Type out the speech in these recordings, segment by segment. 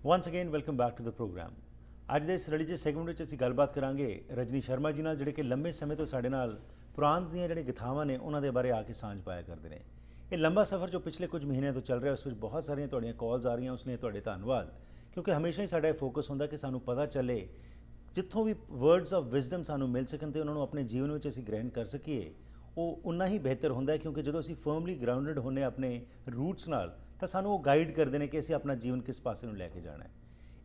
Once again, welcome back to the program. ਅੱਜ ਦੇ ਇਸ ਰਿਲੀਜੀਅਸ ਸੈਗਮੈਂਟ ਵਿੱਚ ਅਸੀਂ ਗੱਲਬਾਤ ਕਰਾਂਗੇ ਰਜਨੀ ਸ਼ਰਮਾ ਜੀ ਨਾਲ, ਜਿਹੜੇ ਕਿ ਲੰਬੇ ਸਮੇਂ ਤੋਂ ਸਾਡੇ ਨਾਲ ਪੁਰਾਣ ਦੀਆਂ ਜਿਹੜੀਆਂ ਗਥਾਵਾਂ ਨੇ ਉਹਨਾਂ ਦੇ ਬਾਰੇ ਆ ਕੇ ਸਾਂਝ ਪਾਇਆ ਕਰਦੇ ਨੇ। ਇਹ ਲੰਬਾ ਸਫ਼ਰ ਜੋ ਪਿਛਲੇ ਕੁਝ ਮਹੀਨਿਆਂ ਤੋਂ ਚੱਲ ਰਿਹਾ, ਉਸ ਵਿੱਚ ਬਹੁਤ ਸਾਰੀਆਂ ਤੁਹਾਡੀਆਂ ਕਾਲਸ ਆ ਰਹੀਆਂ, ਉਸ ਲਈ ਤੁਹਾਡੇ ਧੰਨਵਾਦ। ਕਿਉਂਕਿ ਹਮੇਸ਼ਾ ਹੀ ਸਾਡਾ ਇਹ ਫੋਕਸ ਹੁੰਦਾ ਕਿ ਸਾਨੂੰ ਪਤਾ ਚੱਲੇ, ਜਿੱਥੋਂ ਵੀ ਵਰਡਸ ਆਫ ਵਿਜ਼ਡਮ ਸਾਨੂੰ ਮਿਲ ਸਕਣ ਤੇ ਉਹਨਾਂ ਨੂੰ ਆਪਣੇ ਜੀਵਨ ਵਿੱਚ ਅਸੀਂ ਗ੍ਰਹਿਣ ਕਰ ਸਕੀਏ, ਉਹ ਉਨਾ ਹੀ ਬਿਹਤਰ ਹੁੰਦਾ ਹੈ। ਕਿਉਂਕਿ ਜਦੋਂ ਅਸੀਂ ਫਰਮਲੀ ਗਰਾਊਂਡਡ ਹੁੰਦੇ ਆਪਣੇ ਰੂਟਸ ਨਾਲ, ਤਾਂ ਸਾਨੂੰ ਉਹ ਗਾਈਡ ਕਰਦੇ ਨੇ ਕਿ ਅਸੀਂ ਆਪਣਾ ਜੀਵਨ ਕਿਸ ਪਾਸੇ ਨੂੰ ਲੈ ਕੇ ਜਾਣਾ ਹੈ।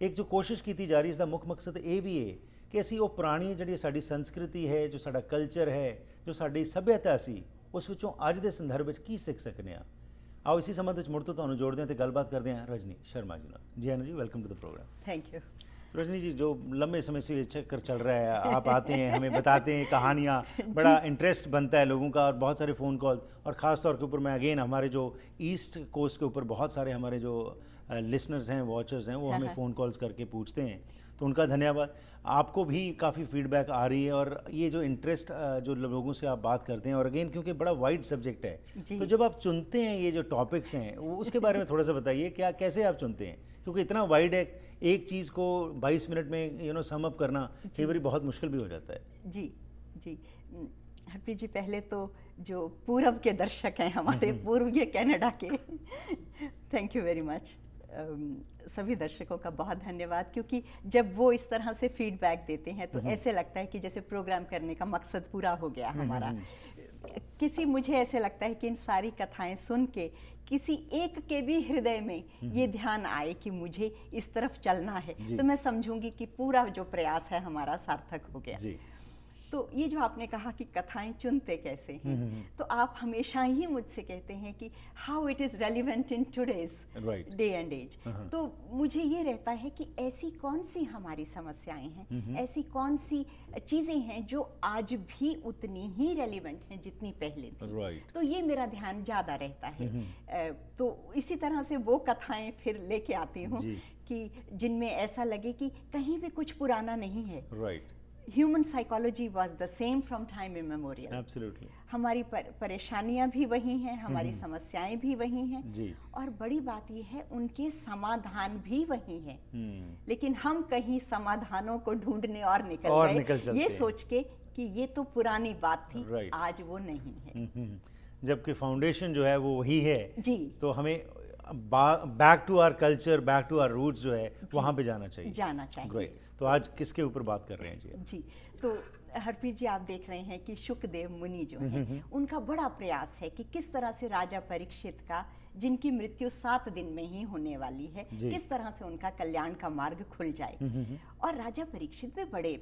ਇੱਕ ਜੋ ਕੋਸ਼ਿਸ਼ ਕੀਤੀ ਜਾ ਰਹੀ, ਇਸ ਦਾ ਮੁੱਖ ਮਕਸਦ ਇਹ ਵੀ ਹੈ ਕਿ ਅਸੀਂ ਉਹ ਪੁਰਾਣੀ ਜਿਹੜੀ ਸਾਡੀ ਸੰਸਕ੍ਰਿਤੀ ਹੈ, ਜੋ ਸਾਡਾ ਕਲਚਰ ਹੈ, ਜੋ ਸਾਡੀ ਸੱਭਿਅਤਾ ਸੀ, ਉਸ ਵਿੱਚੋਂ ਅੱਜ ਦੇ ਸੰਦਰਭ ਵਿੱਚ ਕੀ ਸਿੱਖ ਸਕਨੇ ਆ। ਆਓ ਇसी संबंध में मुड़ तो ਤੁਹਾਨੂੰ जोड़ते हैं तो गलबात करते हैं रजनी शर्मा जी नाल। जी आना जी, welcome to the programme. Thank you. Rajni ji, जो लंबे समय से ये चक्कर चल रहा है, आप आते हैं, हमें बताते हैं कहानियाँ, बड़ा इंटरेस्ट बनता है लोगों का, और बहुत सारे फ़ोन कॉल, और ख़ास तौर के ऊपर मैं अगेन हमारे जो ईस्ट कोस्ट के ऊपर बहुत सारे हमारे जो लिसनर्स हैं, वॉचर्स हैं, वो हमें फ़ोन कॉल्स करके पूछते हैं, तो उनका धन्यवाद। आपको भी काफ़ी फीडबैक आ रही है, और ये जो इंटरेस्ट जो लोगों से आप बात करते हैं, और अगेन क्योंकि बड़ा वाइड सब्जेक्ट है, तो जब आप चुनते हैं ये जो टॉपिक्स हैं, उसके बारे में थोड़ा सा बताइए, क्या कैसे आप चुनते हैं? क्योंकि इतना वाइड है, एक चीज़ को 22 मिनट में सम अप करना कई बार बहुत मुश्किल भी हो जाता है। जी जी, हरप्रीत जी, पहले तो जो पूरब के दर्शक हैं हमारे, पूर्वीय कनाडा के, थैंक यू वेरी मच। सभी दर्शकों का बहुत धन्यवाद, क्योंकि जब वो इस तरह से फीडबैक देते हैं तो ऐसे लगता है कि जैसे प्रोग्राम करने का मकसद पूरा हो गया हमारा। मुझे ऐसे लगता है कि इन सारी कथाएं सुन के किसी एक के भी हृदय में ये ध्यान आए कि मुझे इस तरफ चलना है, तो मैं समझूंगी कि पूरा जो प्रयास है हमारा सार्थक हो गया जी। तो ये जो आपने कहा कि कथाएं चुनते कैसे हैं, तो आप हमेशा ही मुझसे कहते हैं कि how it is relevant in today's day and age. तो मुझे ये रहता है कि ऐसी कौन सी हमारी समस्याएं हैं, ऐसी कौन सी चीज़ें हैं जो आज भी उतनी ही रेलिवेंट हैं जितनी पहले थी। तो ये मेरा ध्यान ज़्यादा रहता है। तो इसी तरह से वो कथाएं फिर लेके आती हूँ कि जिनमें ऐसा लगे कि कहीं भी कुछ पुराना नहीं है। Human psychology was the same from time immemorial. Absolutely. हमारी परेशानियां भी वही हैं, हमारी समस्याएं भी वही हैं जी। और बड़ी बात यह है, उनके समाधान भी वही हैं। लेकिन हम कहीं समाधानों को ढूंढने और निकल गए, ये सोच के कि ये तो पुरानी बात थी, आज वो नहीं है। जबकि फाउंडेशन जो है वो वही है जी। तो हमें back to our culture, back to our roots जो है वहाँ पे जाना चाहिए। ग्रेट। तो आज किसके ऊपर बात कर रहे हैं जी? जी, तो हरप्रीत जी, आप देख रहे हैं कि शुकदेव मुनि जो हैं, उनका बड़ा प्रयास है कि किस तरह से राजा परीक्षित का, जिनकी मृत्यु 7 दिन में ही होने वाली है, किस तरह से उनका कल्याण का मार्ग खुल जाए। और राजा परीक्षित भी बड़े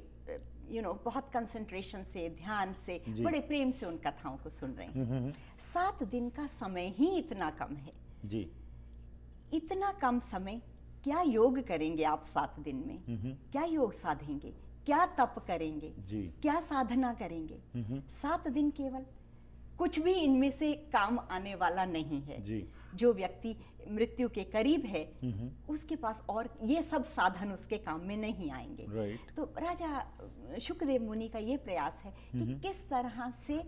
बहुत कंसंट्रेशन से, ध्यान से, बड़े प्रेम से उन कथाओं को सुन रहे हैं। 7 दिन का समय ही इतना कम है जी। इतना कम समय, क्या योग करेंगे आप 7 दिन में? क्या योग साधेंगे? क्या तप करेंगे जी? क्या साधना करेंगे? 7 दिन केवल कुछ भी इनमें से काम आने वाला नहीं है जी। जो व्यक्ति मृत्यु के करीब है, उसके पास और ये सब साधन उसके काम में नहीं आएंगे। तो राजा शुकदेव मुनि का ये प्रयास है कि किस तरह से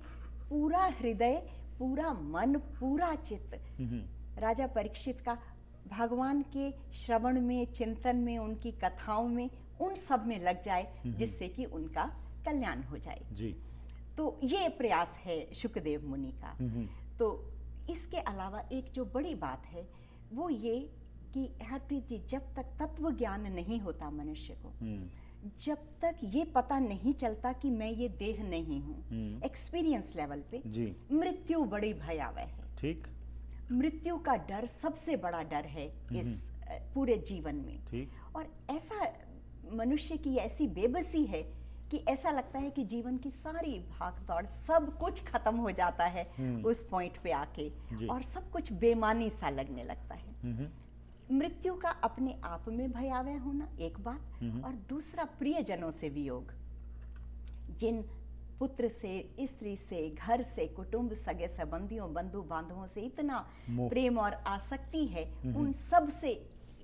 पूरा हृदय, पूरा मन, पूरा चित्त राजा परीक्षित का भगवान के श्रवण में, चिंतन में, उनकी कथाओं में, उन सब में लग जाए, जिससे कि उनका कल्याण हो जाए जी। तो ये प्रयास है शुकदेव मुनि का। तो इसके अलावा एक जो बड़ी बात है वो ये कि हरप्रीत जी, जब तक तत्व ज्ञान नहीं होता मनुष्य को, जब तक ये पता नहीं चलता कि मैं ये देह नहीं हूँ, एक्सपीरियंस लेवल पे मृत्यु बड़ी भयावह है। ठीक। मृत्यु का डर सबसे बड़ा डर है इस पूरे जीवन में। ठीक। और ऐसा मनुष्य की ऐसी बेबसी है कि ऐसा लगता है कि जीवन की सारी भागदौड़, सब कुछ खत्म हो जाता है उस पॉइंट पे आके, और सब कुछ बेमानी सा लगने लगता है। मृत्यु का अपने आप में भयावह होना एक बात, और दूसरा प्रियजनों से वियोग। जिन पुत्र से, स्त्री से, घर से, कुटुंब, सगे संबंधियों, बंधु बांधवों से इतना प्रेम और आसक्ति है, उन सब से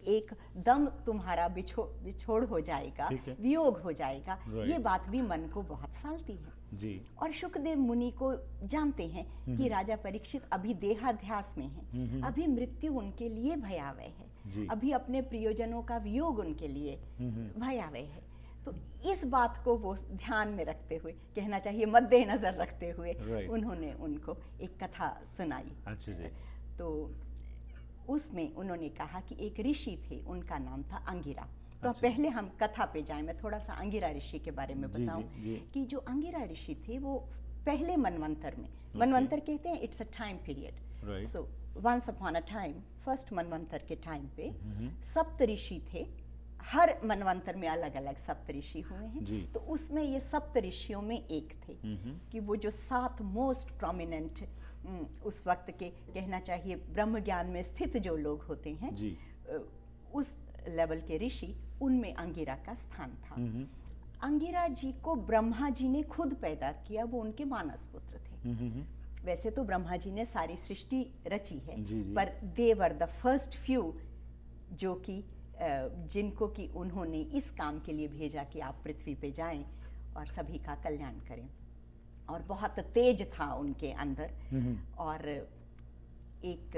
एक दम तुम्हारा बिछोड़ हो जाएगा, वियोग हो जाएगा। ये बात भी मन को बहुत सालती है। जी। और शुकदेव मुनि को जानते हैं कि राजा परीक्षित अभी देहाध्यास में हैं, अभी मृत्यु उनके लिए भयावह जी। है, अभी अपने प्रियजनों का वियोग उनके लिए भयावह है। तो इस बात को वो ध्यान में रखते हुए, कहना चाहिए मद्देनजर रखते हुए, Right. उन्होंने उनको एक कथा सुनाई। अच्छा जी। तो उसमें उन्होंने कहा कि एक ऋषि थे, उनका नाम था अंगिरा। तो अच्छा। पहले हम कथा पे जाएं, मैं थोड़ा सा अंगिरा ऋषि के बारे में जी, बताऊं जी। कि जो अंगिरा ऋषि थे वो पहले मनवंतर में, मनवंतर कहते हैं it's a time period, Right. So once upon a time, first मनवंतर के टाइम पे सप्त ऋषि थे। हर मनवंतर में अलग अलग सप्त ऋषि हुए जी। हैं। तो उसमें ये सप्त ऋषियों में एक थे कि वो जो 7 मोस्ट प्रोमिनेंट उस वक्त के, कहना चाहिए ब्रह्म ज्ञान में स्थित जो लोग होते हैं, जी। उस लेवल के ऋषि, उनमें अंगिरा का स्थान था। अंगिरा जी को ब्रह्मा जी ने खुद पैदा किया, वो उनके मानस पुत्र थे। वैसे तो ब्रह्मा जी ने सारी सृष्टि रची है, जी, जी। पर दे वर द फर्स्ट फ्यू जो कि जिनको कि उन्होंने इस काम के लिए भेजा कि आप पृथ्वी पे जाएं और सभी का कल्याण करें। और बहुत तेज था उनके अंदर। और एक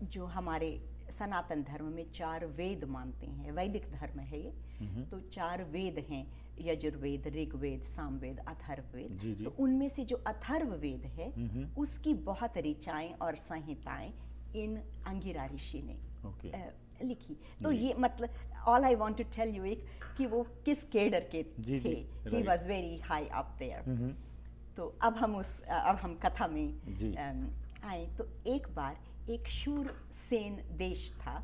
जो हमारे सनातन धर्म में 4 वेद मानते हैं, वैदिक धर्म है ये, तो 4 वेद हैं, यजुर्वेद, ऋग्वेद, सामवेद, अथर्ववेद। जी, जी। तो उनमें से जो अथर्ववेद है उसकी बहुत ऋचाएं और संहिताएं इन अंगिरा ऋषि ने ओके। लिखी। तो ये मतलब all I want to tell you एक कि वो किस केडर के जी, थे। जी, ही right. Was very high up there. तो अब हम कथा में जी। आए। तो एक बार एक शूर सेन देश था,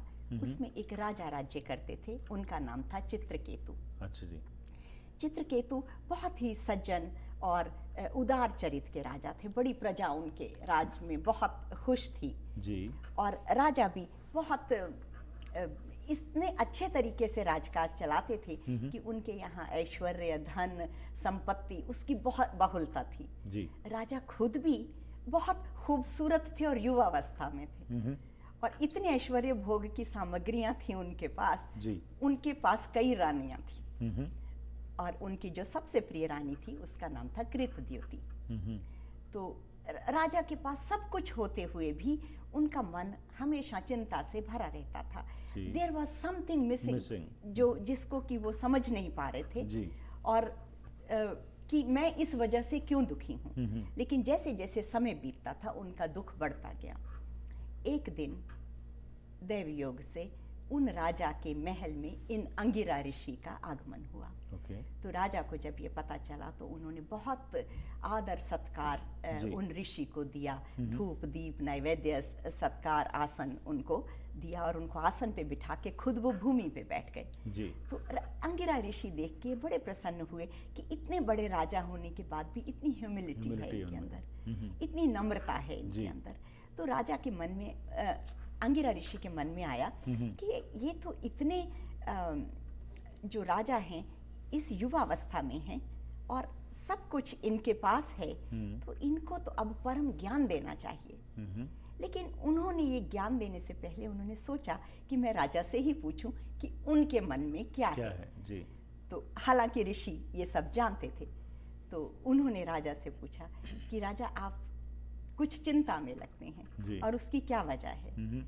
उसमें एक राजा राज्य करते थे, उनका नाम था चित्रकेतु। अच्छा जी। चित्रकेतु बहुत ही सज्जन और उदार चरित्र के राजा थे। बड़ी प्रजा उनके राज में बहुत खुश थी जी। और राजा भी बहुत इतने अच्छे तरीके से राजकाज चलाते थे कि उनके यहाँ ऐश्वर्य, धन, संपत्ति उसकी बहुत बहुलता थी। जी। राजा खुद भी बहुत खूबसूरत थे और युवावस्था में थे और इतने ऐश्वर्य भोग की सामग्रियां थी उनके पास। जी। उनके पास कई रानियां थी और उनकी जो सबसे प्रिय रानी थी उसका नाम था कृतद्युति। तो राजा के पास सब कुछ होते हुए भी उनका मन हमेशा चिंता से भरा रहता था। देयर वाज समथिंग मिसिंग, जो जिसको कि वो समझ नहीं पा रहे थे जी। और कि मैं इस वजह से क्यों दुखी हूँ। लेकिन जैसे जैसे समय बीतता था उनका दुख बढ़ता गया। एक दिन दैव योग से उन राजा के महल में इन अंगिरा ऋषि का आगमन हुआ। ओके। तो राजा को जब ये पता चला तो उन्होंने बहुत आदर सत्कार उन ऋषि को दिया। धूप दीप नैवेद्य सत्कार आसन उनको दिया और उनको आसन पे बिठा के खुद वो भूमि पे बैठ गए। जी। तो अंगिरा ऋषि देख के बड़े प्रसन्न हुए कि इतने बड़े राजा होने के बाद भी इतनी ह्यूमिलिटी है इनके अंदर, इतनी नम्रता है इनके अंदर। तो राजा के मन में, अंगिरा ऋषि के मन में आया कि ये तो इतने जो राजा हैं इस युवावस्था में हैं और सब कुछ इनके पास है, तो इनको तो अब परम ज्ञान देना चाहिए। लेकिन उन्होंने ये ज्ञान देने से पहले उन्होंने सोचा कि मैं राजा से ही पूछूं कि उनके मन में क्या है। जी। तो हालांकि ऋषि ये सब जानते थे, तो उन्होंने राजा से पूछा कि राजा आप कुछ चिंता में लगते हैं और उसकी क्या वजह है।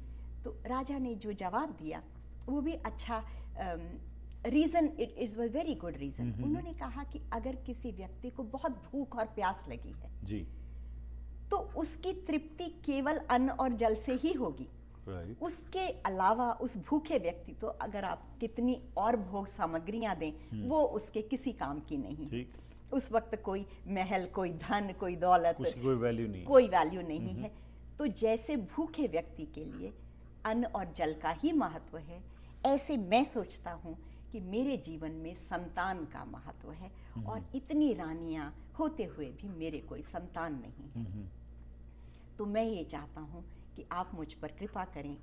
तो राजा ने जो जवाब दिया वो भी अच्छा reason, it is a very good reason. उन्होंने कहा कि अगर किसी व्यक्ति को बहुत भूख और प्यास लगी है जी, तो उसकी तृप्ति केवल अन्न और जल से ही होगी। राइट। उसके अलावा उस भूखे व्यक्ति को अगर आप कितनी और भोग सामग्रियां दें वो उसके किसी काम की नहीं। ठीक। उस वक्त कोई महल, कोई धन, कोई दौलत, कोई वैल्यू नहीं, कोई वैल्यू नहीं है। तो जैसे भूखे व्यक्ति के लिए अन्न और जल का ही महत्व है, ऐसे मैं सोचता हूँ कि मेरे जीवन में संतान का महत्व है और इतनी रानियां होते हुए भी मेरे कोई संतान नहीं है। तो मैं ये चाहता हूँ कि आप मुझ पर कृपा करें,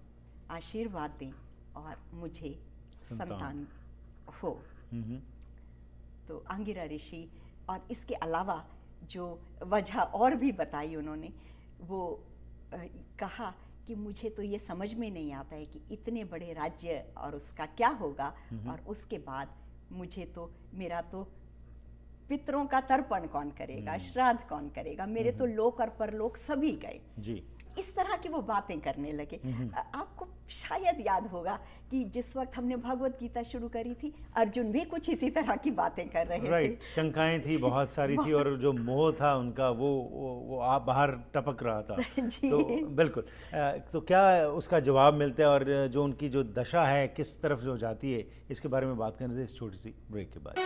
आशीर्वाद दें और मुझे संतान हो। तो अंगिरा ऋषि और इसके अलावा जो वजह और भी बताई उन्होंने, वो कहा कि मुझे तो ये समझ में नहीं आता है कि इतने बड़े राज्य और उसका क्या होगा, और उसके बाद मुझे तो मेरा तो पितरों का तर्पण कौन करेगा, श्राद्ध कौन करेगा, मेरे तो लोक और परलोक सभी गए। जी। इस तरह की वो बातें करने लगे। आपको शायद याद होगा कि जिस वक्त हमने भगवत गीता शुरू करी थी, अर्जुन भी कुछ इसी तरह की बातें कर रहे थे। राइट, शंकाएं थी, बहुत सारी थी, और जो मोह था उनका वो आप बाहर टपक रहा था। जी। तो बिल्कुल, तो क्या उसका जवाब मिलता है, और जो उनकी जो दशा है किस तरफ जो जाती है, इसके बारे में बात करने थे इस छोटी सी ब्रेक के बाद।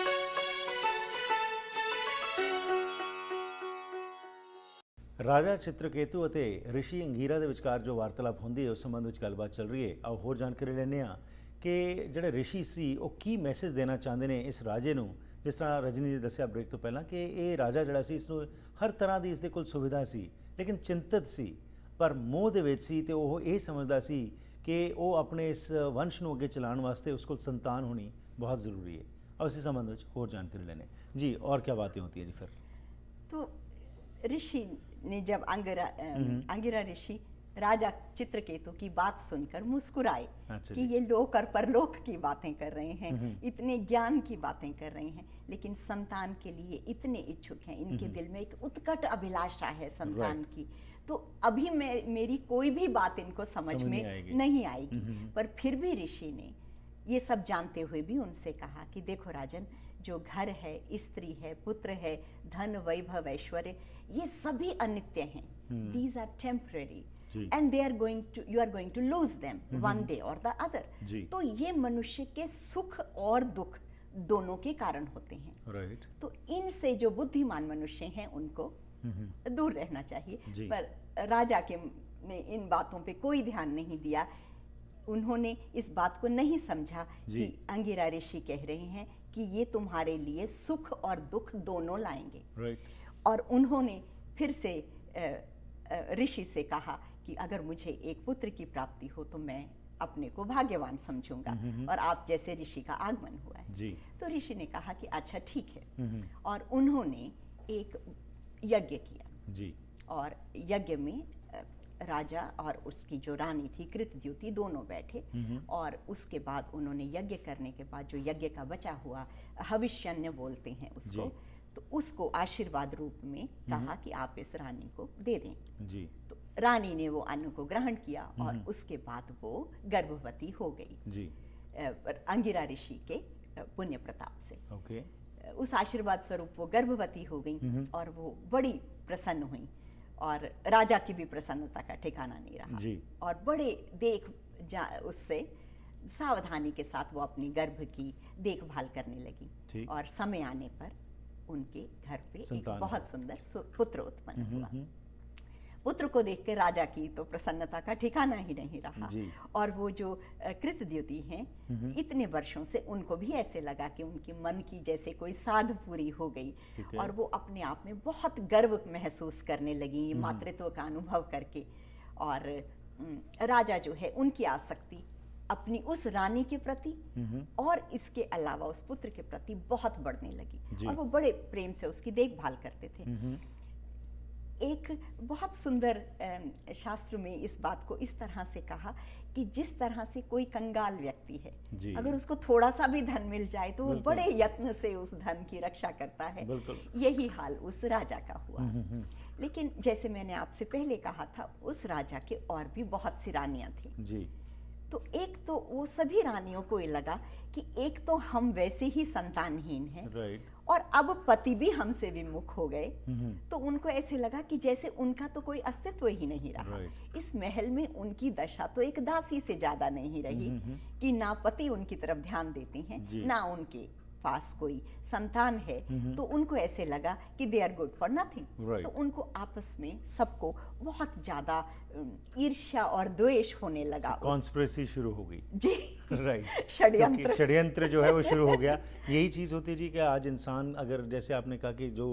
ਰਾਜਾ ਚਿਤਰਕੇਤੂ ਅਤੇ ਰਿਸ਼ੀ ਅੰਗੀਰਾ ਦੇ ਵਿਚਕਾਰ ਜੋ ਵਾਰਤਾਲਾਪ ਹੁੰਦੀ ਹੈ, ਉਸ ਸੰਬੰਧ ਵਿੱਚ ਗੱਲਬਾਤ ਚੱਲ ਰਹੀ ਹੈ। ਆਓ ਹੋਰ ਜਾਣਕਾਰੀ ਲੈਂਦੇ ਹਾਂ ਕਿ ਜਿਹੜੇ ਰਿਸ਼ੀ ਸੀ ਉਹ ਕੀ ਮੈਸੇਜ ਦੇਣਾ ਚਾਹੁੰਦੇ ਨੇ ਇਸ ਰਾਜੇ ਨੂੰ। ਜਿਸ ਤਰ੍ਹਾਂ ਰਜਨੀ ਨੇ ਦੱਸਿਆ ਬ੍ਰੇਕ ਤੋਂ ਪਹਿਲਾਂ ਕਿ ਇਹ ਰਾਜਾ ਜਿਹੜਾ ਸੀ, ਇਸ ਨੂੰ ਹਰ ਤਰ੍ਹਾਂ ਦੀ ਇਸ ਦੇ ਕੋਲ ਸੁਵਿਧਾ ਸੀ, ਲੇਕਿਨ ਚਿੰਤਤ ਸੀ, ਪਰ ਮੋਹ ਦੇ ਵਿੱਚ ਸੀ, ਤੇ ਉਹ ਇਹ ਸਮਝਦਾ ਸੀ ਕਿ ਉਹ ਆਪਣੇ ਇਸ ਵੰਸ਼ ਨੂੰ ਅੱਗੇ ਚਲਾਉਣ ਵਾਸਤੇ ਉਸ ਕੋਲ संतान होनी बहुत ज़रूरी है। और इसी संबंध में और जानकारी लेने जी, और क्या बातें होती है जी फिर? तो ऋषि ने जब अंगिरा ऋषि राजा चित्रकेतु की बात सुनकर मुस्कुराए कि ये लोक और परलोक की बातें कर रहे हैं, इतने ज्ञान की बातें कर रहे हैं, लेकिन संतान के लिए इतने इच्छुक हैं, इनके दिल में एक उत्कट अभिलाषा है संतान की, तो अभी मेरी कोई भी बात इनको समझ में नहीं आएगी। पर फिर भी ऋषि ने ये सब जानते हुए भी उनसे कहा कि देखो राजन, जो घर है, स्त्री है, पुत्र है, धन, वैभव, ऐश्वर्य, ये सभी अनित्य हैं। These are temporary and they are going to, you are going to lose them one day or the other। तो ये मनुष्य के सुख और दुख दोनों के कारण होते हैं। तो इनसे जो बुद्धिमान मनुष्य हैं उनको दूर रहना चाहिए। पर राजा के ने इन बातों पे कोई ध्यान नहीं दिया। उन्होंने इस बात को नहीं समझा कि अंगिरा ऋषि कह रहे हैं कि ये तुम्हारे लिए सुख और दुख दोनों लाएंगे। और उन्होंने फिर से ऋषि से कहा कि अगर मुझे एक पुत्र की प्राप्ति हो तो मैं अपने को भाग्यवान समझूंगा, और आप जैसे ऋषि का आगमन हुआ है। तो ऋषि ने कहा कि अच्छा ठीक है, और उन्होंने एक यज्ञ किया। और यज्ञ में राजा और उसकी जो रानी थी कृतद्युति दोनों बैठे, और उसके बाद उन्होंने यज्ञ करने के बाद जो यज्ञ का बचा हुआ हविष्यन्य बोलते हैं उसको, तो उसको आशीर्वाद रूप में कहा कि आप इस रानी को दे दें। तो रानी ने वो अन्न को ग्रहण किया, और उसके बाद वो गर्भवती हो गई अंगिरा ऋषि के पुण्य प्रताप से। उस आशीर्वाद स्वरूप वो गर्भवती हो गई, और वो बड़ी प्रसन्न हुई, और राजा की भी प्रसन्नता का ठिकाना नहीं रहा। और बड़े उससे सावधानी के साथ वो अपनी गर्भ की देखभाल करने लगी, और समय आने पर उनके घर पे एक बहुत सुंदर पुत्र उत्पन्न हुआ। पुत्र को देखकर राजा की तो प्रसन्नता का ठिकाना ही नहीं रहा। और वो जो कृतद्युति हैं, इतने वर्षों से उनको भी ऐसे लगा कि उनके मन की जैसे कोई साध पूरी हो गई, और वो अपने आप में बहुत गर्व महसूस करने लगी मातृत्व का अनुभव करके। और राजा जो है, उनकी आसक्ति अपनी उस रानी के प्रति और इसके अलावा उस पुत्र के प्रति बहुत बढ़ने लगी, और वो बड़े प्रेम से उसकी देखभाल करते थे। एक बहुत सुंदर शास्त्र में इस बात को इस तरह से कहा कि जिस तरह से कोई कंगाल व्यक्ति है, अगर उसको थोड़ा सा भी धन मिल जाए तो वो बड़े यत्न से उस धन की रक्षा करता है, यही हाल उस राजा का हुआ। लेकिन जैसे मैंने आपसे पहले कहा था, उस राजा के और भी बहुत सी रानियां थी। तो एक तो वो सभी रानियों को ये लगा कि एक तो हम वैसे ही संतानहीन हैं, और अब पति भी हमसे विमुख हो गए, तो उनको ऐसे लगा कि जैसे उनका तो कोई अस्तित्व ही नहीं रहा। इस महल में उनकी दशा तो एक दासी से ज्यादा नहीं रही कि ना पति उनकी तरफ ध्यान देते हैं, ना उनके पास कोई संतान है। तो उनको ऐसे लगा कि they are good for nothing. तो उनको आपस में सबको बहुत ज्यादा ईर्ष्या और द्वेष होने लगा। कॉन्स्पिरेसी शुरू हो गई जी। षड्यंत्र जो है वो शुरू हो गया। यही चीज़ होती है जी कि आज इंसान, अगर जैसे आपने कहा कि जो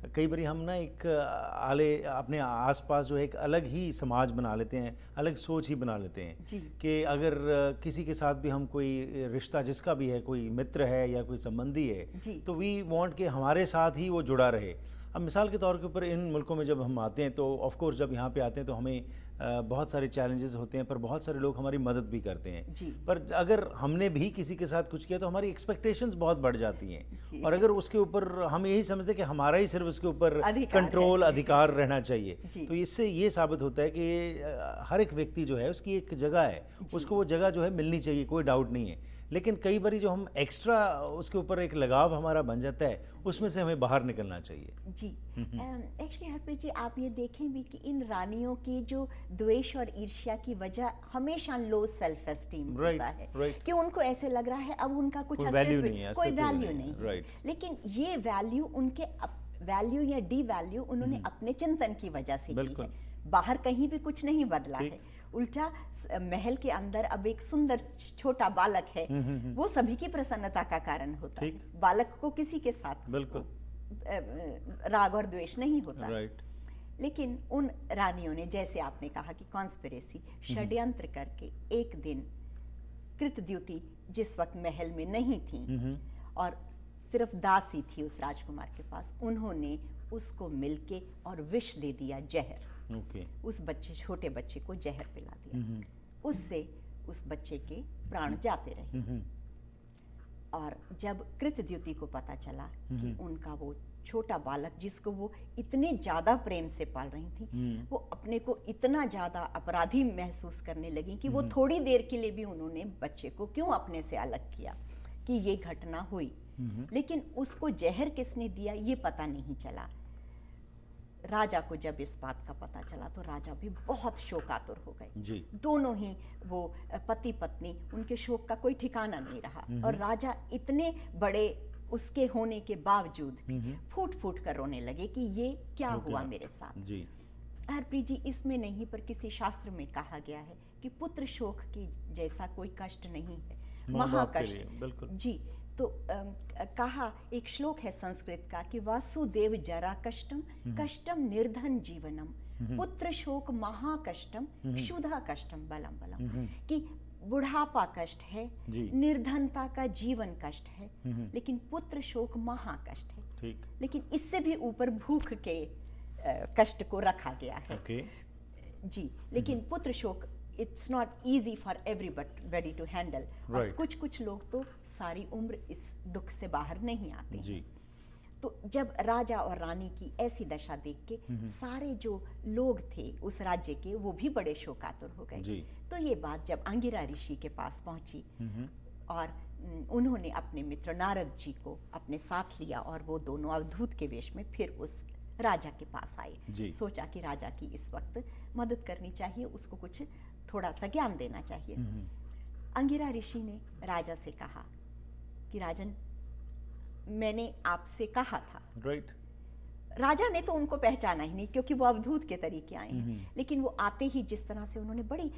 कई बार हम ना एक अपने आसपास जो है एक अलग ही समाज बना लेते हैं, अलग सोच ही बना लेते हैं कि अगर किसी के साथ भी हम कोई रिश्ता जिसका भी है, कोई मित्र है या कोई संबंधी है, तो वी वांट कि हमारे साथ ही वो जुड़ा रहे। अब मिसाल के तौर के ऊपर इन मुल्कों में जब हम आते हैं तो ऑफ कोर्स जब यहाँ पे आते हैं तो हमें बहुत सारे चैलेंजेस होते हैं, पर बहुत सारे लोग हमारी मदद भी करते हैं। जी। पर अगर हमने भी किसी के साथ कुछ किया तो हमारी एक्सपेक्टेशंस बहुत बढ़ जाती जी। हैं, और अगर उसके ऊपर हम यही समझते हैं कि हमारा ही सिर्फ उसके ऊपर अधिकार कंट्रोल, है। अधिकार रहना चाहिए, जी। तो इससे ये साबित होता है कि हर एक व्यक्ति जो है उसकी एक जगह है, उसको वो जगह जो है मिलनी चाहिए, कोई डाउट नहीं है। लेकिन कई बार जो हम एक्स्ट्रा उसके ऊपर एक लगाव हमारा बन जाता है, उसमें से हमें बाहर निकलना चाहिए। जी। एक्चुअली हरप्रीत जी, आप ये देखें भी कि इन रानियों की जो द्वेष और ईर्ष्या की वजह हमेशा लो सेल्फ एस्टीम Right, होता है, right. कि उनको ऐसे लग रहा है अब उनका कुछ कोई अस्तित्व, value नहीं है, कोई अस्तित्व वैल्यू नहीं है, नहीं है। right. लेकिन ये वैल्यू उनके वैल्यू या डी वैल्यू उन्होंने अपने चिंतन की वजह से की बिल्कुल। है। बाहर कहीं भी कुछ नहीं बदला ठीक। है, उल्टा महल के अंदर अब एक सुंदर छोटा बालक है, वो सभी की प्रसन्नता का कारण होता है। ठीक। बालक को किसी के साथ बिल्कुल। राग और द्वेष नहीं होता। राइट। लेकिन उन रानियों ने, जैसे आपने कहा कि कॉन्स्पिरेसी, षड्यंत्र करके एक दिन कृतद्युति जिस वक्त महल में नहीं थी और सिर्फ दासी थी उस राजकुमार के पास, उन्होंने उसको मिलके और विष दे दिया, जहर। ओके। उस बच्चे, छोटे बच्चे को जहर पिला दिया। उससे उस बच्चे के प्राण जाते रहे। और जब कृतद्युति को पता चला कि उनका वो छोटा बालक, जिसको वो इतने ज्यादा प्रेम से पाल रही थी, वो अपने को इतना ज्यादा अपराधी महसूस करने लगी कि वो थोड़ी देर के लिए भी उन्होंने बच्चे को क्यों अपने से अलग किया, कि ये घटना हुई। लेकिन उसको जहर किसने दिया ये पता नहीं चला। राजा को जब इस बात का पता चला तो राजा भी बहुत शोकातुर हो गए। जी। दोनों ही, वो पति पत्नी, उनके शोक का कोई ठिकाना नहीं रहा। और राजा इतने बड़े उसके होने के बावजूद फूट फूट कर रोने लगे कि ये क्या हुआ मेरे साथ। जी। हरप्रीत जी, इसमें नहीं पर किसी शास्त्र में कहा गया है कि पुत्र शोक की जैसा कोई कष्ट नहीं है, माँ बाप के महाकष्ट। लिए, बिल्कुल। जी। तो कहा, एक श्लोक है संस्कृत का कि वासुदेव जरा कष्टम कष्टम निर्धन जीवनम पुत्र शोक महाकष्टम क्षुधा कष्टम बलम बलम, कि बुढ़ापा कष्ट है, निर्धनता का जीवन कष्ट है, लेकिन पुत्र शोक महाकष्ट है। ठीक। लेकिन इससे भी ऊपर भूख के कष्ट को रखा गया है। ओके। जी। लेकिन पुत्र शोक it's not easy for everybody to handle. और कुछ कुछ लोग तो सारी उम्र इस दुख से बाहर नहीं आते। जी। तो जब राजा और रानी की ऐसी दशा देख के सारे जो लोग थे उस राज्य के, वो भी बड़े शोकातुर हो गए। तो ये बात जब अंगिरा ऋषि के पास पहुंची और उन्होंने अपने मित्र नारद जी को अपने साथ लिया और वो दोनों अवधूत के वेश में फिर उस राजा के पास आए। सोचा कि राजा की इस वक्त मदद करनी चाहिए, उसको कुछ थोड़ा सा ज्ञान देना चाहिए। अंगिरा ऋषि ने राजा से कहा कि राजन, मैंने आपसे कहा था। राइट। राजा ने तो उनको पहचाना ही नहीं, क्योंकि वो अवधूत के तरीके आए हैं। लेकिन वो आते ही जिस तरह से उन्होंने बड़ी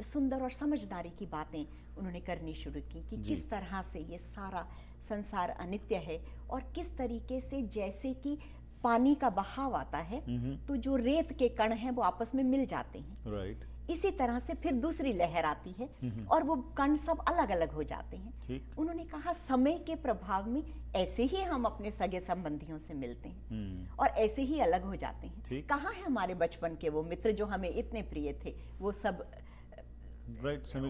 सुंदर और समझदारी की बातें उन्होंने करनी शुरू की कि किस तरह से ये सारा संसार अनित्य है, और किस तरीके से जैसे कि पानी का बहाव आता है तो जो रेत के कण हैं वो आपस में मिल जाते हैं। राइट। इसी तरह से फिर दूसरी लहर आती है और वो कण सब अलग अलग हो जाते हैं। ठीक। उन्होंने कहा, समय के प्रभाव में ऐसे ही हम अपने सगे संबंधियों से मिलते हैं और ऐसे ही अलग हो जाते हैं। कहाँ है हमारे बचपन के वो मित्र जो हमें इतने प्रिय थे, वो सब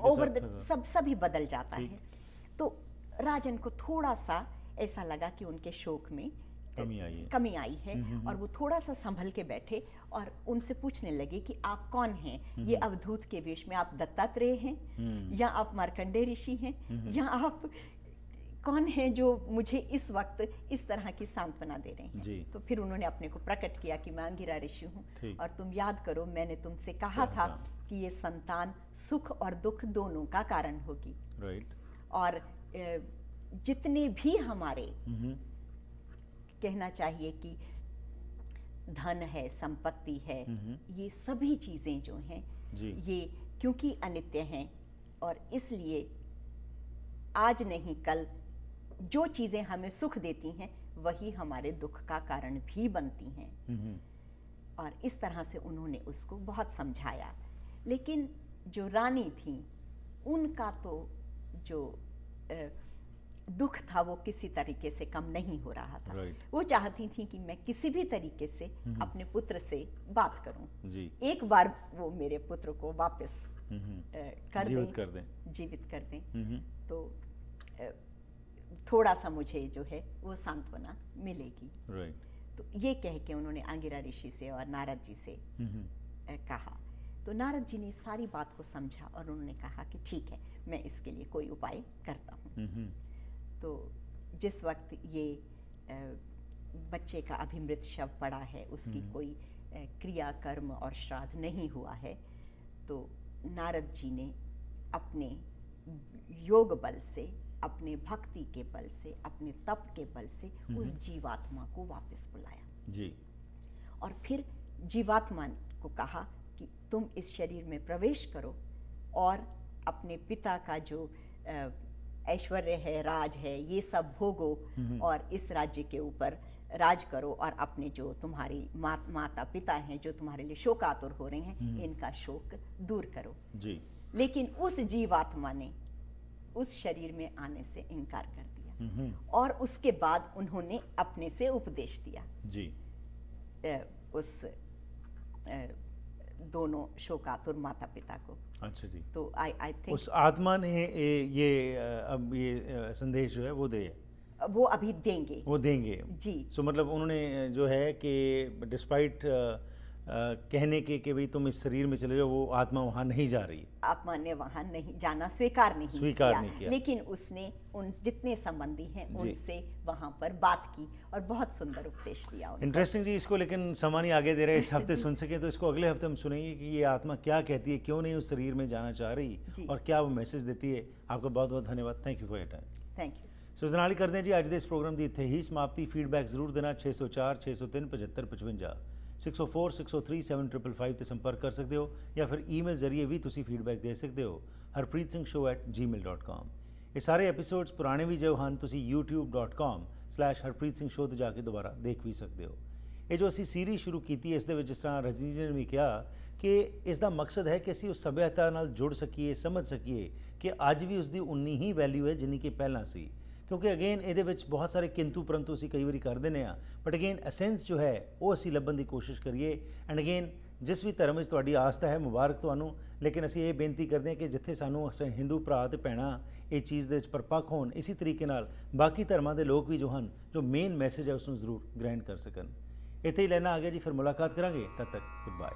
ओवर सभी बदल जाता है। तो राजन को थोड़ा सा ऐसा लगा कि उनके शोक में कमी आई है और वो थोड़ा सा संभल के बैठे और उनसे पूछने लगे कि आप कौन हैं? ये अवधूत के वेश में आप दत्तात्रेय हैं या आप मार्कंडेय ऋषि हैं या आप कौन हैं जो मुझे इस वक्त इस तरह की सांत्वना दे रहे हैं? तो फिर उन्होंने अपने को प्रकट किया कि मैं अंगिरा ऋषि हूँ और तुम याद करो, मैंने तुमसे कहा था कि ये संतान सुख और दुख दोनों का कारण होगी। और जितने भी हमारे कहना चाहिए कि धन है, संपत्ति है, ये सभी चीजें जो हैं ये क्योंकि अनित्य हैं और इसलिए आज नहीं कल जो चीजें हमें सुख देती हैं वही हमारे दुख का कारण भी बनती हैं। और इस तरह से उन्होंने उसको बहुत समझाया। लेकिन जो रानी थी उनका तो जो दुख था वो किसी तरीके से कम नहीं हो रहा था। Right. वो चाहती थी कि मैं किसी भी तरीके से अपने पुत्र से बात करूं। जी। एक बार वो मेरे पुत्र को वापस जीवित कर दें। जीवित कर दें तो थोड़ा सा मुझे जो है वो सांत्वना मिलेगी। राइट। तो ये कह के उन्होंने अंगिरा ऋषि से और नारद जी से कहा। तो नारद जी ने सारी बात को समझा और उन्होंने कहा कि ठीक है, मैं इसके लिए कोई उपाय करता हूँ। तो जिस वक्त ये बच्चे का अभिमृत शव पड़ा है, उसकी कोई क्रिया कर्म और श्राद्ध नहीं हुआ है, तो नारद जी ने अपने योग बल से, अपने भक्ति के बल से, अपने तप के बल से उस जीवात्मा को वापस बुलाया जी। और फिर जीवात्मा को कहा कि तुम इस शरीर में प्रवेश करो और अपने पिता का जो ऐश्वर्य है, राज है, ये सब भोगो और इस राज्य के ऊपर राज करो और अपने जो तुम्हारी माता पिता हैं, जो तुम्हारे लिए शोकातुर हो रहे हैं, इनका शोक दूर करो। जी। लेकिन उस जीवात्मा ने उस शरीर में आने से इनकार कर दिया और उसके बाद उन्होंने अपने से उपदेश दिया जी। उस दोनों शोकातुर माता पिता को। अच्छा जी। तो आई थिंक उस आत्मा ने ये अब ये संदेश जो है वो वो अभी देंगे। वो देंगे जी। सो मतलब उन्होंने जो है कि डिस्पाइट कहने के भाई तुम इस शरीर में चले जाओ, वो आत्मा वहाँ नहीं जा रही। आत्मा ने वहाँ नहीं जाना स्वीकार नहीं किया, लेकिन उसने उन जितने संबंधी हैं उनसे वहाँ पर बात की और बहुत सुंदर उपदेश दिया। इंटरेस्टिंग जी। इसको लेकिन समानी आगे दे रहे इस हफ्ते सुन सके तो इसको अगले हफ्ते हम सुनेंगे कि ये आत्मा क्या कहती है, क्यों नहीं उस शरीर में जाना चाह रही और क्या वो मैसेज देती है। आपका बहुत बहुत धन्यवाद। Thank you for your time. Thank you. So इस नाल करते हैं जी अज दे इस प्रोग्राम की इत्थे ही समाप्ति। फीडबैक जरूर देना 604 603 75 55 604 603 7555 ਤੇ संपर्क कर सकते हो या फिर ईमेल जरिए भी तुसी फीडबैक दे सकते हो harpreetsingh@gmail.com। ये सारे एपीसोड्स पुराने भी जो हैं तुसी youtube.com/harpreetsingh ਤੇ जाके दोबारा देख भी सकते हो। ये जो असी सीरीज़ शुरू की इस दे विच जिस तरह रजनी जी ने भी कहा कि इसका मकसद है कि असी उस सभ्यता नाल जुड़ सकीए, समझ सकीए कि अज भी उसकी उन्नी ही वैल्यू है जिन्नी कि पहला सी। क्योंकि अगेन ये बहुत सारे किंतु परंतु असी कई बार कर देने बट अगेन एसेंस जो है वो असी लभन की कोशिश करिए। एंड अगेन जिस भी धर्म में तुहाडी आस्था है मुबारक तुहानू, लेकिन असी ये बेनती करते हैं कि जिथे सानू हिंदू भरा ते भैणां ये चीज़ दे परपक्ष होण, इसी तरीके नाल बाकी धर्मां दे लोग भी जो हैं जो मेन मैसेज है उसनू जरूर ग्रहण कर सकन। इत्थे ही लेना आ गया जी, फिर मुलाकात करांगे, तब तक गुड बाय।